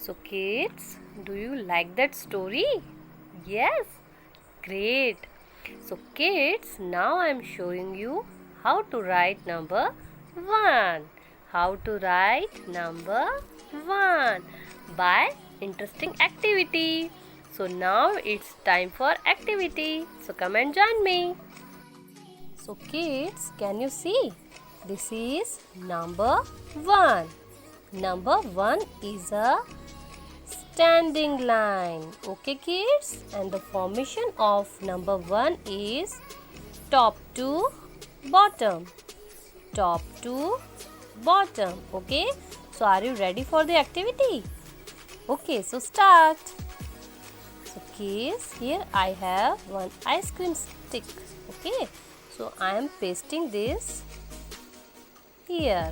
So kids, do you like that story? Yes, great. So kids, now I am showing you how to write number 1. How to write number 1 by interesting activity. So now it's time for activity. So come and join me. So kids, can you see? This is number 1. Number 1 is a standing line. Okay kids? And the formation of number 1 is top to bottom. Top to bottom. Okay? So are you ready for the activity? Okay, so start. So kids, here I have one ice cream stick. Okay? So I am pasting this here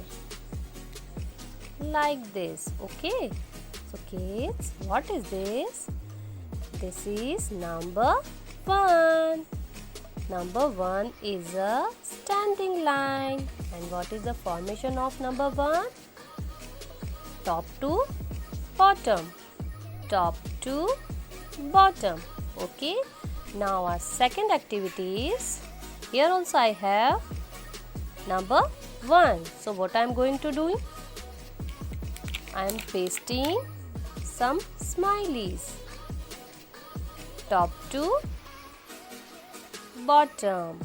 like this. Okay? So kids, what is this? This is number 1. Number 1 is a standing line. And what is the formation of number 1? Top to bottom. Top to bottom. Okay. Now our second activity is, here also I have number 1. So what I am going to do? I am pasting some smileys. Top to bottom.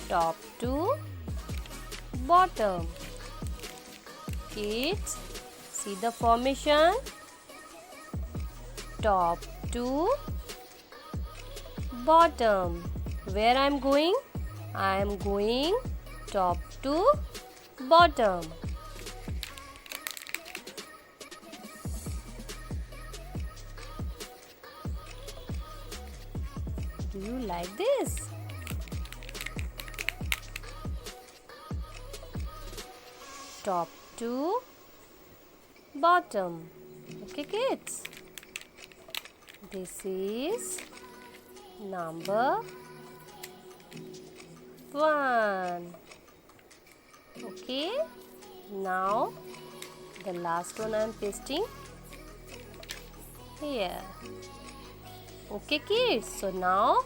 Top to bottom. Kids, see the formation? Top to bottom. Where I am going? I am going top to bottom. Do you like this? Top to bottom. Okay kids? This is number 1. Okay, now the last one I am pasting here. Okay kids, so now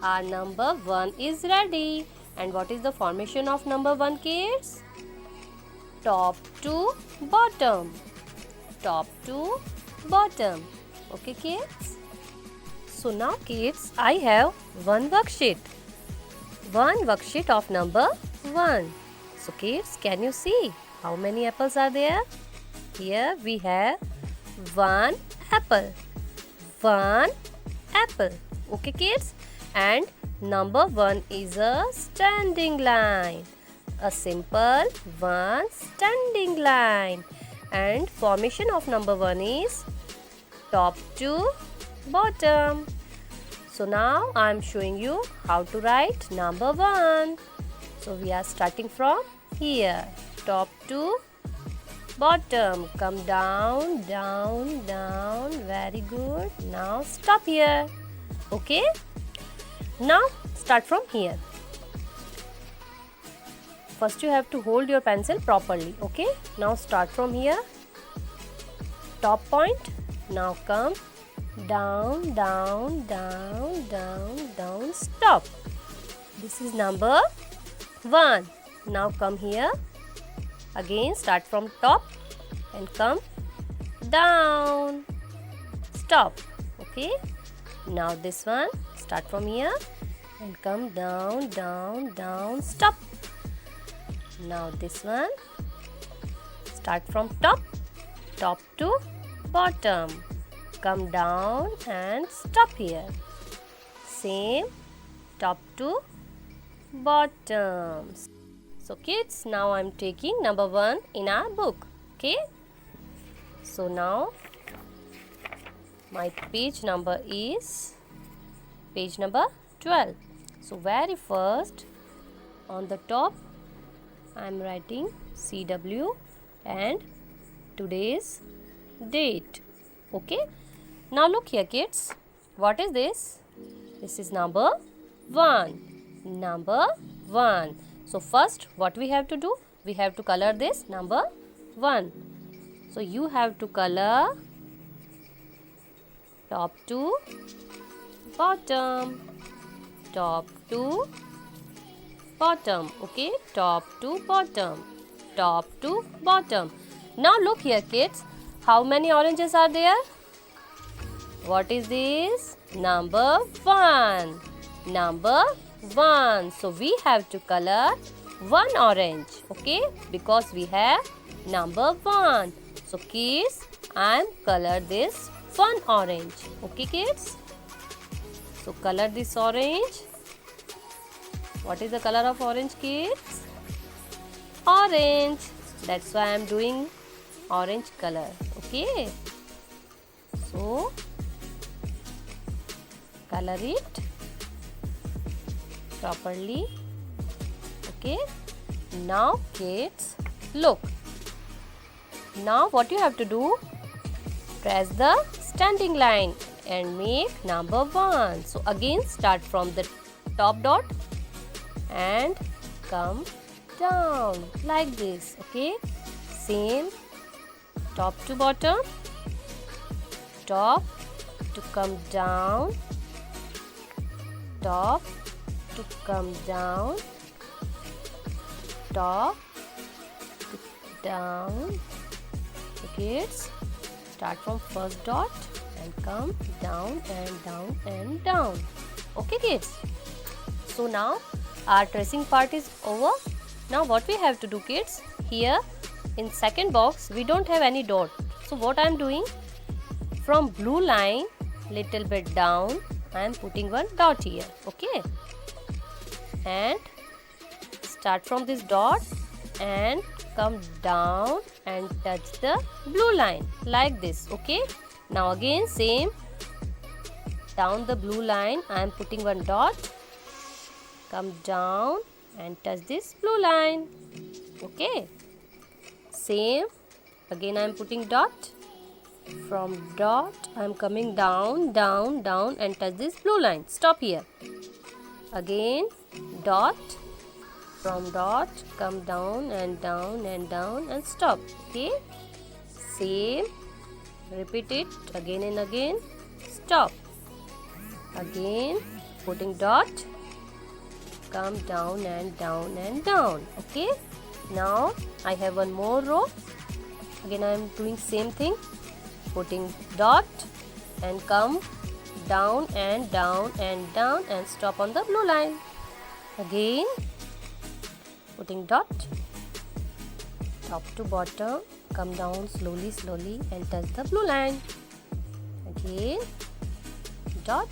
our number 1 is ready. And what is the formation of number 1 kids? Top to bottom. Top to bottom. Okay kids? So now kids, I have one worksheet. One worksheet of number 1. So kids, can you see how many apples are there? Here we have one apple. One apple. Okay kids? And number 1 is a standing line. A simple one standing line. And formation of number 1 is top to bottom. So now I am showing you how to write number 1. So we are starting from here. Top to bottom. Come down, down, down. Very good. Now stop here. Okay? Now start from here. First you have to hold your pencil properly. Okay? Now start from here. Top point. Now come down, down, down, down, down. Stop. This is number 1. Now come here. Again start from top and come down. Stop. Okay. Now this one. Start from here and come down, down, down. Stop. Now this one. Start from top. Top to bottom. Come down and stop here. Same. Top to bottom. So kids, now I am taking number 1 in our book. Okay. So now my page number is page number 12. So very first on the top I am writing CW and today's date. Okay. Now look here kids. What is this? This is number 1. Number 1. So first what we have to do? we have to color this number 1. So you have to color top to bottom, top to bottom. Okay, top to bottom, top to bottom. Now look here, kids. How many oranges are there? What is this? Number 1. Number 1. So we have to color 1 orange. Okay, because we have number 1. So kids, I am color this 1 orange. Okay, kids. So color this orange. What is the color of orange, kids? Orange. That's why I am doing orange color. Okay. So color it properly. Okay. Now kids, look. Now what you have to do? Press the standing line and make number 1. So again start from the top dot and come down like this. Okay. Same top to bottom, top to come down, top to come down, top to down. So kids, start from first dot and come down and down and down. Okay, kids. So now our tracing part is over. Now what we have to do, kids? Here in second box we don't have any dot. So what I am doing? From blue line little bit down, I am putting one dot here. Okay. And start from this dot and come down and touch the blue line like this. Okay. Now again same, down the blue line I am putting one dot, come down and touch this blue line. Okay. Same, again I am putting dot, from dot I am coming down, down, down and touch this blue line. Stop here. Again dot, from dot come down and down and down and stop. Okay. Same, repeat it again and again. Stop. Again putting dot, come down and down and down. Okay. Now I have one more row. Again I am doing same thing, putting dot and come down and down and down and stop on the blue line. Again putting dot, top to bottom, come down slowly slowly and touch the blue line. Again dot,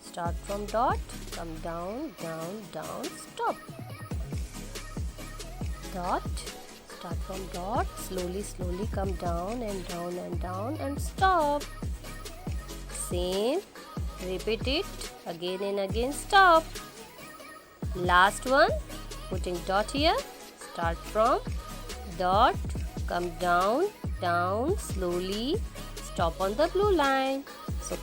start from dot, come down, down, down, stop. Dot, start from dot, slowly slowly come down and down and down and stop. Same, repeat it again and again. Stop. Last one, putting dot here, start from dot, come down, down slowly, stop on the blue line. So